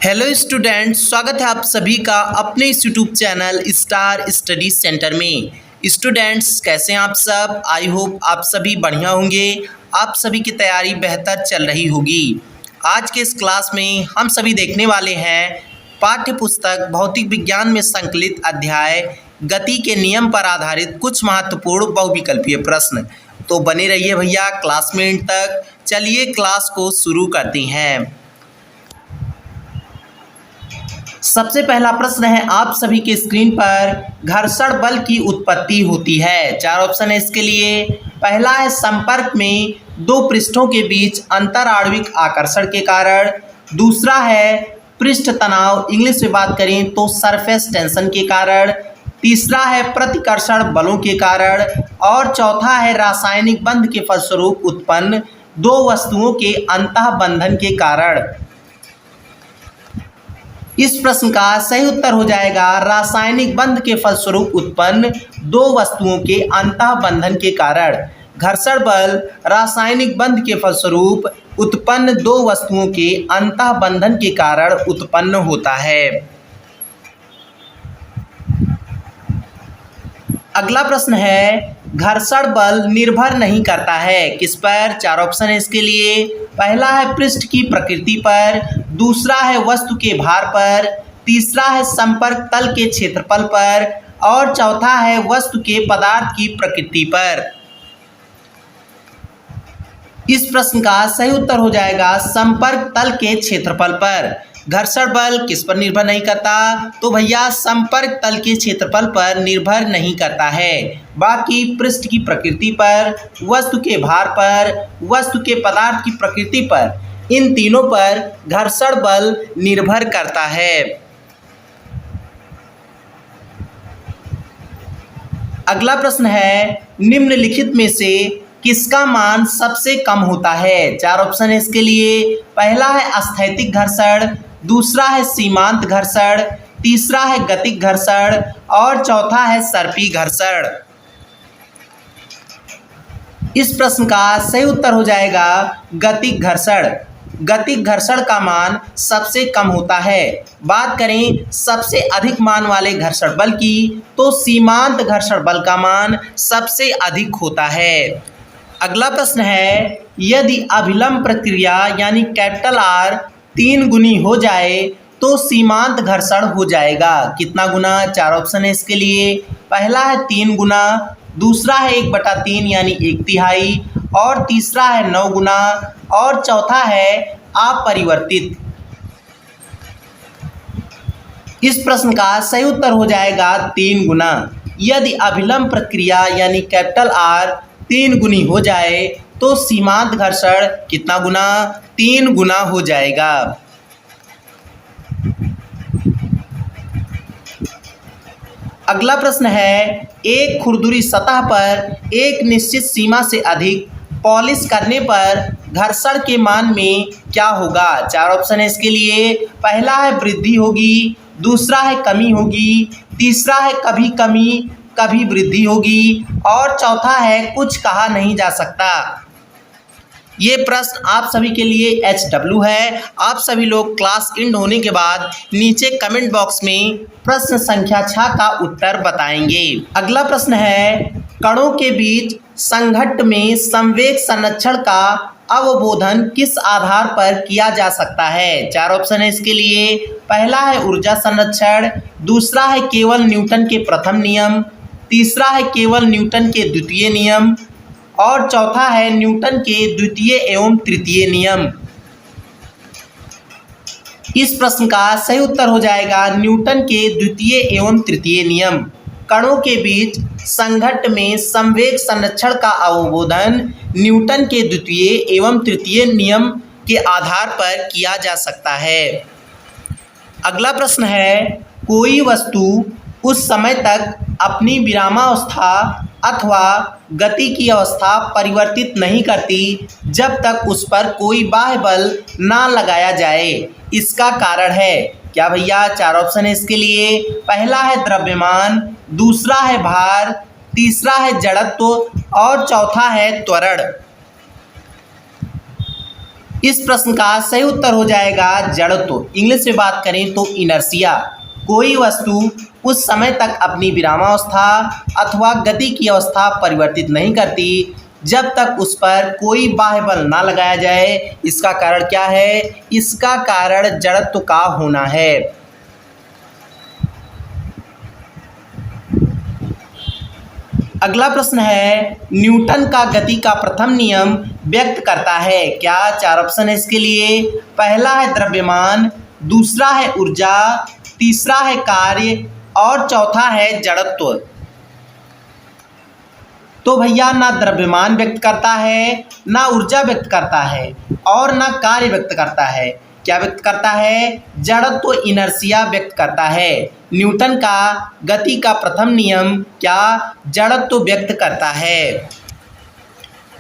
Hello students, स्वागत है आप सभी का अपने इस YouTube channel star study centre में। स्टूडेंट्स, कैसे हैं आप सब? आई होप आप सभी बढ़िया होंगे। आप सभी की तैयारी बेहतर चल रही होगी। आज के इस क्लास में हम सभी देखने वाले हैं पाठ्य पुस्तक भौतिक विज्ञान में संकलित अध्याय गति के नियम पर आधारित कुछ महत्वपूर्ण बहुविकल्पीय प्रश्न। तो बने रहिए भैया क्लास में एंड तक। चलिए क्लास को शुरू करते हैं। सबसे पहला प्रश्न है आप सभी के स्क्रीन पर, घर्षण बल की उत्पत्ति होती है। चार ऑप्शन है इसके लिए। पहला है संपर्क में दो पृष्ठों के बीच अंतराणविक आकर्षण के कारण। दूसरा है पृष्ठ तनाव, इंग्लिश में बात करें तो सरफेस टेंशन के कारण। तीसरा है प्रतिकर्षण बलों के कारण। और चौथा है रासायनिक बंध के फलस्वरूप उत्पन्न दो वस्तुओं के अंतःबंधन के कारण। इस प्रश्न का सही उत्तर हो जाएगा रासायनिक बंध के फलस्वरूप उत्पन्न दो वस्तुओं के अंतःबंधन के कारण। घर्षण बल रासायनिक बंध के फलस्वरूप उत्पन्न दो वस्तुओं के अंतःबंधन के कारण उत्पन्न होता है। अगला प्रश्न है घर्षण बल निर्भर नहीं करता है किस पर? चार ऑप्शन है इसके लिए। पहला है पृष्ठ की प्रकृति पर। दूसरा है वस्तु के भार पर। तीसरा है संपर्क तल के क्षेत्रफल पर। और चौथा है वस्तु के पदार्थ की प्रकृति पर। इस प्रश्न का सही उत्तर हो जाएगा संपर्क तल के क्षेत्रफल पर। घर्षण बल किस पर निर्भर नहीं करता? तो भैया संपर्क तल के क्षेत्रफल पर निर्भर नहीं करता है। बाकी पृष्ठ की प्रकृति पर, वस्तु के भार पर, वस्तु के पदार्थ की प्रकृति पर, इन तीनों पर घर्षण बल निर्भर करता है। अगला प्रश्न है निम्नलिखित में से किसका मान सबसे कम होता है? चार ऑप्शन है इसके लिए। पहला है स्थैतिक घर्षण। दूसरा है सीमांत घर्षण। तीसरा है गतिक घर्षण। और चौथा है सर्पी घर्षण। इस प्रश्न का सही उत्तर हो जाएगा गतिक घर्षण। गतिक घर्षण का मान सबसे कम होता है। बात करें सबसे अधिक मान वाले घर्षण बल की तो सीमांत घर्षण बल का मान सबसे अधिक होता है। अगला प्रश्न है यदि अभिलंब प्रक्रिया यानी कैपिटल R 3 गुनी हो जाए तो सीमांत घर्षण हो जाएगा कितना गुना? चार ऑप्शन है इसके लिए। पहला है 3 गुना। दूसरा है 1/3 यानी 1/3। और तीसरा है 9 गुना। और चौथा है अपरिवर्तित। इस प्रश्न का सही उत्तर हो जाएगा 3 गुना। यदि अभिलंब प्रक्रिया यानी कैपिटल R 3 गुनी हो जाए तो सीमांत घर्षण कितना गुना? 3 गुना हो जाएगा। अगला प्रश्न है एक खुरदुरी सतह पर एक निश्चित सीमा से अधिक पॉलिश करने पर घर्षण के मान में क्या होगा? चार ऑप्शन है इसके लिए। पहला है वृद्धि होगी। दूसरा है कमी होगी। तीसरा है कभी कमी कभी वृद्धि होगी। और चौथा है कुछ कहा नहीं जा सकता। ये प्रश्न आप सभी के लिए HW है। आप सभी लोग क्लास एंड होने के बाद नीचे कमेंट बॉक्स में प्रश्न संख्या 6 का उत्तर बताएंगे। अगला प्रश्न है कणों के बीच संघट्ट में संवेग संरक्षण का अवबोधन किस आधार पर किया जा सकता है? चार ऑप्शन है इसके लिए। पहला है ऊर्जा संरक्षण। दूसरा है केवल न्यूटन के प्रथम नियम। तीसरा है केवल न्यूटन के द्वितीय नियम। और चौथा है न्यूटन के द्वितीय एवं तृतीय नियम। इस प्रश्न का सही उत्तर हो जाएगा न्यूटन के द्वितीय एवं तृतीय नियम। कणों के बीच संघट्ट में संवेग संरक्षण का अवबोधन न्यूटन के द्वितीय एवं तृतीय नियम के आधार पर किया जा सकता है। अगला प्रश्न है कोई वस्तु उस समय तक अपनी विरामावस्था अथवा गति की अवस्था परिवर्तित नहीं करती जब तक उस पर कोई बाह्य बल ना लगाया जाए। इसका कारण है क्या भैया? चार ऑप्शन है इसके लिए। पहला है द्रव्यमान। दूसरा है भार। तीसरा है जड़त्व। और चौथा है त्वरण। इस प्रश्न का सही उत्तर हो जाएगा जड़त्व। इंग्लिश में बात करें तो इनर्शिया। कोई वस्तु उस समय तक अपनी विरामावस्था अथवा गति की अवस्था परिवर्तित नहीं करती जब तक उस पर कोई बाह्य बल ना लगाया जाए। इसका कारण क्या है? इसका कारण जड़त्व का होना है। अगला प्रश्न है, न्यूटन का गति का प्रथम नियम व्यक्त करता है क्या? चार ऑप्शन है इसके लिए। पहला है द्रव्यमान, दूसरा है ऊर्जा, तीसरा है कार्य और चौथा है जड़त्व। तो भैया ना द्रव्यमान व्यक्त करता है, ना ऊर्जा व्यक्त करता है और ना कार्य व्यक्त करता है। क्या व्यक्त करता है? जड़त्व, इनर्शिया व्यक्त करता है। न्यूटन का गति का प्रथम नियम क्या? जड़त्व व्यक्त करता है।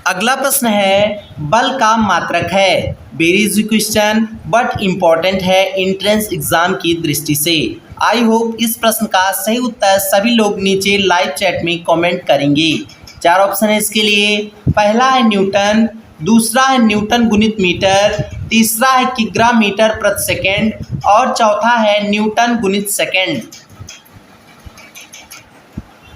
अगला प्रश्न है, बल का मात्रक है। Very easy question but important है एंट्रेंस एग्जाम की दृष्टि से। आई होप इस प्रश्न का सही उत्तर सभी लोग नीचे लाइव चैट में कमेंट करेंगे। चार ऑप्शन है इसके लिए। पहला है न्यूटन, दूसरा है न्यूटन गुणित मीटर, तीसरा है किग्रा मीटर प्रति सेकेंड और चौथा है न्यूटन गुणित सेकेंड।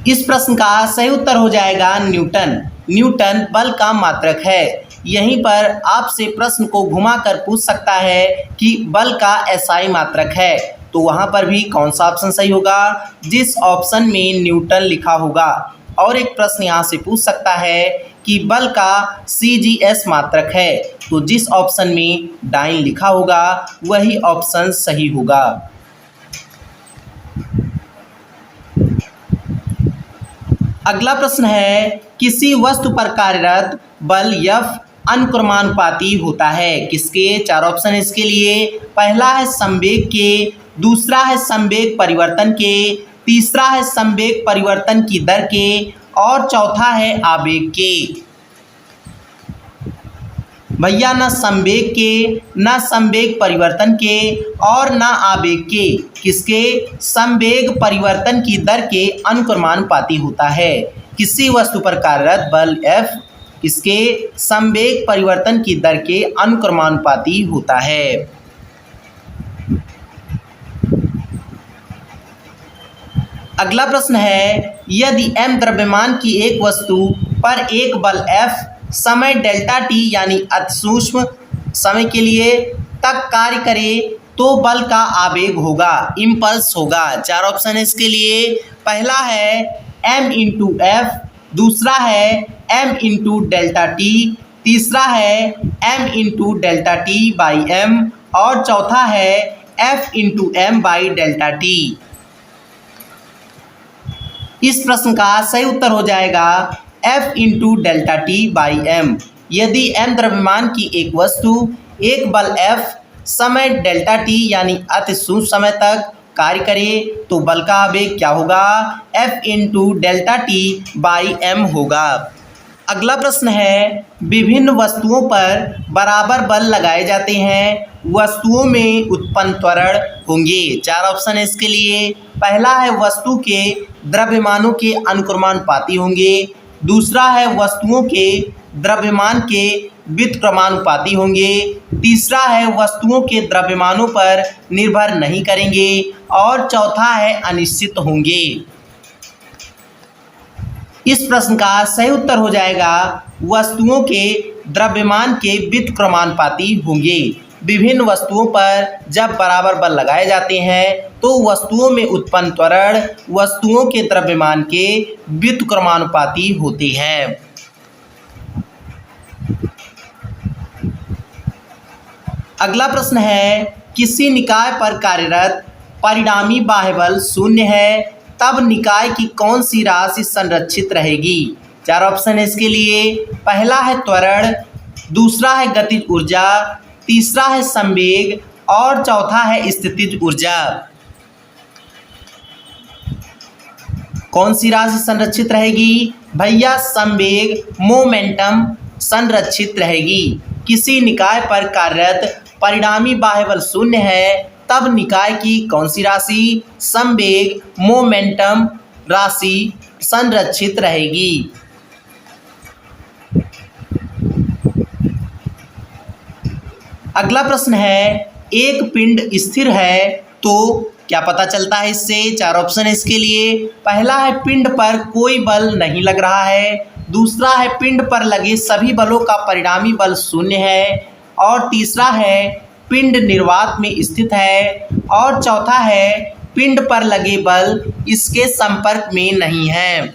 इस प्रश्न का सही उत्तर हो जाएगा न्यूटन। न्यूटन बल का मात्रक है। यहीं पर आपसे प्रश्न को घुमाकर पूछ सकता है कि बल का एसआई मात्रक है, तो वहां पर भी कौन सा ऑप्शन सही होगा? जिस ऑप्शन में न्यूटन लिखा होगा। और एक प्रश्न यहाँ से पूछ सकता है कि बल का सीजीएस मात्रक है, तो जिस ऑप्शन में डाइन लिखा होगा वही ऑप्शन सही होगा। अगला प्रश्न है, किसी वस्तु पर कार्यरत बल F अनुक्रमानुपाती होता है किसके? चार ऑप्शन है इसके लिए। पहला है संवेग के, दूसरा है संवेग परिवर्तन के, तीसरा है संवेग परिवर्तन की दर के और चौथा है आवेग के। भैया ना संवेग के, ना संवेग परिवर्तन के और ना आवेग के। किसके? संवेग परिवर्तन की दर के अनुक्रमानुपाती होता है। किसी वस्तु पर कार्यरत बल F किसके? संवेग परिवर्तन की दर के अनुक्रमानुपाती होता है। अगला प्रश्न है, यदि m द्रव्यमान की एक वस्तु पर एक बल F समय डेल्टा t यानी अतिसूक्ष्म समय के लिए तक कार्य करे तो बल का आवेग होगा, इम्पल्स होगा। चार ऑप्शन है इसके लिए। पहला है m इंटू एफ, दूसरा है m इंटू डेल्टा टी, तीसरा है m into delta T by M और चौथा है f into M by delta T. इस प्रश्न का सही उत्तर हो जाएगा F into delta T by M. यदि m द्रव्यमान की एक वस्तु एक बल F समय डेल्टा टी यानी अतिसूक्ष्म समय तक कार्य करे तो बल का आवेग क्या होगा? F into delta T by M होगा। अगला प्रश्न है, विभिन्न वस्तुओं पर बराबर बल लगाए जाते हैं, वस्तुओं में उत्पन्न त्वरण होंगे। चार ऑप्शन है इसके लिए। पहला है वस्तु के द्रव्यमानों के अनुक्रमानुपाती होंगे, दूसरा है वस्तुओं के द्रव्यमान के व्युत्क्रमानुपाती होंगे, तीसरा है वस्तुओं के द्रव्यमानों पर निर्भर नहीं करेंगे और चौथा है अनिश्चित होंगे। इस प्रश्न का सही उत्तर हो जाएगा वस्तुओं के द्रव्यमान के व्युत्क्रमानुपाती होंगे। विभिन्न वस्तुओं पर जब बराबर बल लगाए जाते हैं तो वस्तुओं में उत्पन्न त्वरण वस्तुओं के द्रव्यमान के व्युत्क्रमानुपाती होते हैं। अगला प्रश्न है, किसी निकाय पर कार्यरत परिणामी बाह्य बल शून्य है, तब निकाय की कौन सी राशि संरक्षित रहेगी? चार ऑप्शन है इसके लिए। पहला है त्वरण, दूसरा है गतिज ऊर्जा, तीसरा है संवेग और चौथा है स्थितिज ऊर्जा। कौन सी राशि संरक्षित रहेगी? भैया संवेग, मोमेंटम संरक्षित रहेगी। किसी निकाय पर कार्यरत परिणामी बाह्य बल शून्य है, तब निकाय की कौन सी राशि? संवेग, मोमेंटम राशि संरक्षित रहेगी। अगला प्रश्न है, एक पिंड स्थिर है तो क्या पता चलता है इससे? 4 ऑप्शन है इसके लिए। पहला है पिंड पर कोई बल नहीं लग रहा है, दूसरा है पिंड पर लगे सभी बलों का परिणामी बल शून्य है, और तीसरा है पिंड निर्वात में स्थित है, और चौथा है पिंड पर लगे बल इसके संपर्क में नहीं है।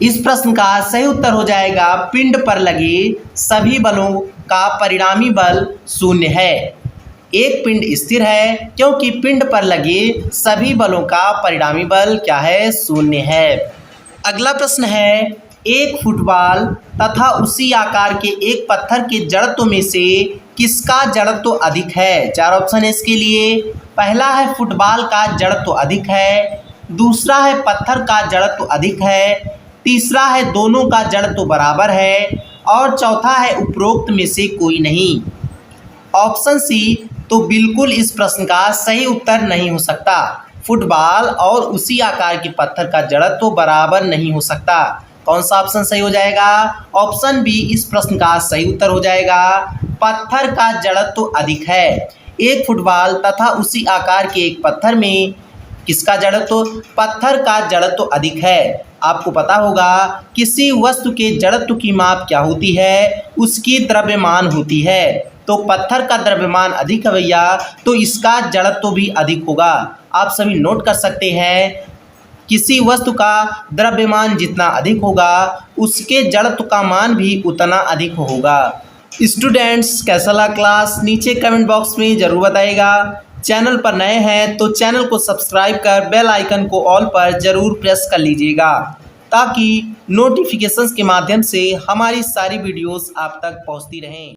इस प्रश्न का सही उत्तर हो जाएगा पिंड पर लगे सभी बलों का परिणामी बल शून्य है। एक पिंड स्थिर है क्योंकि पिंड पर लगे सभी बलों का परिणामी बल क्या है? शून्य है। अगला प्रश्न है, एक फुटबॉल तथा उसी आकार के एक पत्थर के जड़त्व में से किसका जड़त्व अधिक है? 4 ऑप्शन है इसके लिए। पहला है फुटबॉल का जड़त्व अधिक है, दूसरा है पत्थर का जड़त्व अधिक है, तीसरा है दोनों का जड़त्व बराबर है, और चौथा है उपरोक्त में से कोई नहीं। ऑप्शन सी तो बिल्कुल इस प्रश्न का सही उत्तर नहीं हो सकता। फुटबॉल और उसी आकार के पत्थर का जड़त्व बराबर नहीं हो सकता। कौन सा ऑप्शन सही हो जाएगा? ऑप्शन बी इस प्रश्न का सही उत्तर हो जाएगा। पत्थर का जड़त्व अधिक है। एक फुटबॉल तथा उसी आकार के एक पत्थर में किसका जड़त्व? पत्थर का जड़त्व अधिक है। आपको पता होगा किसी वस्तु के जड़त्व की माप क्या होती है? उसकी द्रव्यमान होती है। तो पत्थर का द्रव्यमान अधिक है भैया, तो इसका जड़त्व भी अधिक होगा। आप सभी नोट कर सकते हैं, किसी वस्तु का द्रव्यमान जितना अधिक होगा उसके जड़त्व का मान भी उतना अधिक होगा। स्टूडेंट्स, कैसा लगा क्लास? नीचे कमेंट बॉक्स में ज़रूर बताइएगा। चैनल पर नए हैं तो चैनल को सब्सक्राइब कर बेल आइकन को ऑल पर ज़रूर प्रेस कर लीजिएगा, ताकि नोटिफिकेशंस के माध्यम से हमारी सारी वीडियोस आप तक पहुंचती रहें।